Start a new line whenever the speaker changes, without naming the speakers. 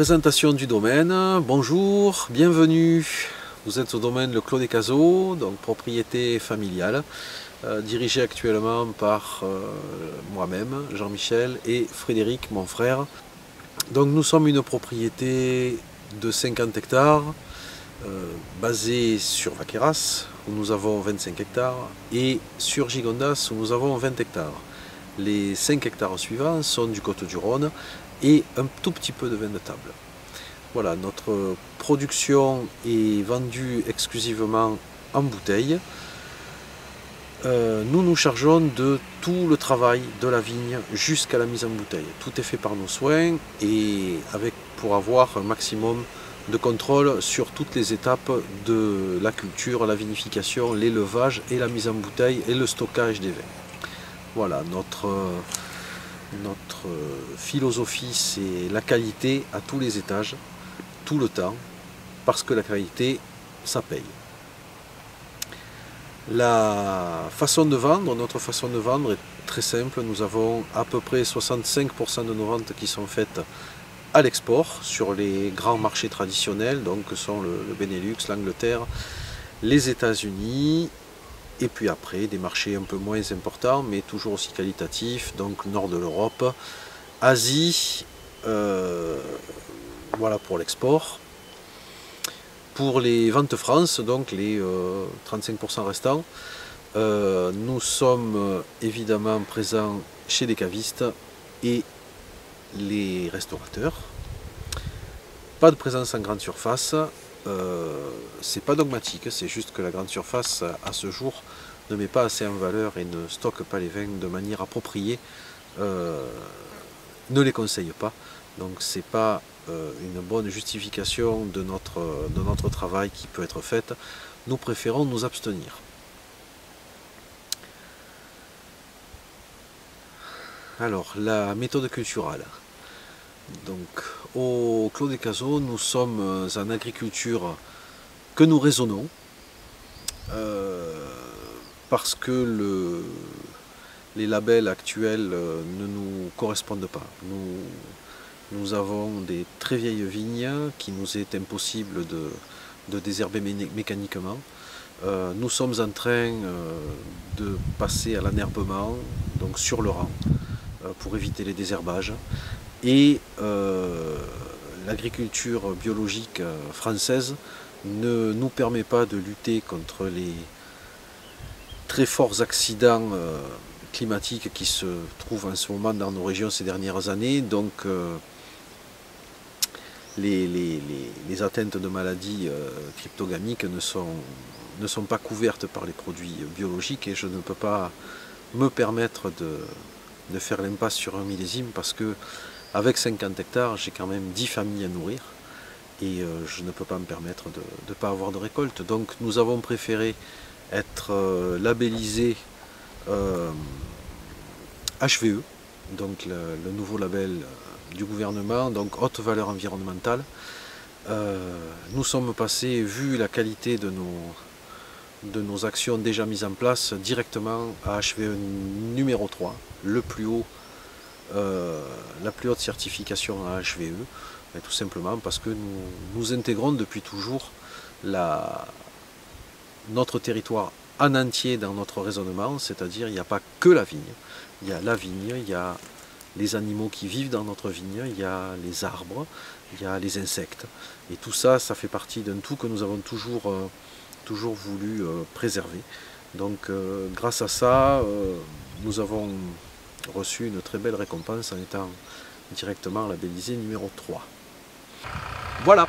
Présentation du domaine. Bonjour, bienvenue. Vous êtes au domaine Le Clos des Cazeaux, donc propriété familiale, dirigée actuellement par moi-même, Jean-Michel, et Frédéric, mon frère. Donc nous sommes une propriété de 50 hectares, basée sur Vaqueras, où nous avons 25 hectares, et sur Gigondas, où nous avons 20 hectares. Les 5 hectares suivants sont du Côtes-du-Rhône et un tout petit peu de vin de table. Voilà, notre production est vendue exclusivement en bouteille. Nous nous chargeons de tout le travail de la vigne jusqu'à la mise en bouteille. Tout est fait par nos soins et pour avoir un maximum de contrôle sur toutes les étapes de la culture, la vinification, l'élevage et la mise en bouteille et le stockage des vins. Voilà, notre philosophie, c'est la qualité à tous les étages, tout le temps, parce que la qualité, ça paye. La façon de vendre, notre façon de vendre est très simple. Nous avons à peu près 65% de nos ventes qui sont faites à l'export, sur les grands marchés traditionnels, donc que sont le Benelux, l'Angleterre, les États-Unis, et puis après des marchés un peu moins importants, mais toujours aussi qualitatifs, donc nord de l'Europe, Asie, voilà pour l'export. Pour les ventes France, donc les 35% restants, nous sommes évidemment présents chez les cavistes et les restaurateurs. Pas de présence en grande surface, c'est pas dogmatique, c'est juste que la grande surface à ce jour ne met pas assez en valeur et ne stocke pas les vins de manière appropriée, ne les conseille pas. Donc c'est pas une bonne justification de notre travail qui peut être faite. Nous préférons nous abstenir. Alors, la méthode culturale. Donc, au Clos des Cazeaux, nous sommes en agriculture que nous raisonnons, parce que les labels actuels ne nous correspondent pas. Nous avons des très vieilles vignes qui nous est impossible de désherber mécaniquement. Nous sommes en train de passer à l'enherbement, donc sur le rang, pour éviter les désherbages. Et l'agriculture biologique française ne nous permet pas de lutter contre les très forts accidents climatiques qui se trouvent en ce moment dans nos régions ces dernières années. Donc les atteintes de maladies cryptogamiques ne sont pas couvertes par les produits biologiques, et je ne peux pas me permettre de faire l'impasse sur un millésime, parce que avec 50 hectares, j'ai quand même 10 familles à nourrir, et je ne peux pas me permettre de ne pas avoir de récolte. Donc nous avons préféré être labellisé HVE, donc le nouveau label du gouvernement, donc haute valeur environnementale. Nous sommes passés, vu la qualité de nos actions déjà mises en place, directement à HVE numéro 3, le plus haut, la plus haute certification à HVE, et tout simplement parce que nous intégrons depuis toujours notre territoire en entier dans notre raisonnement, c'est-à-dire il n'y a pas que la vigne, il y a la vigne, il y a les animaux qui vivent dans notre vigne, il y a les arbres, il y a les insectes, et tout ça, ça fait partie d'un tout que nous avons toujours voulu préserver. Donc grâce à ça, nous avons reçu une très belle récompense en étant directement labellisé numéro 3. Voilà.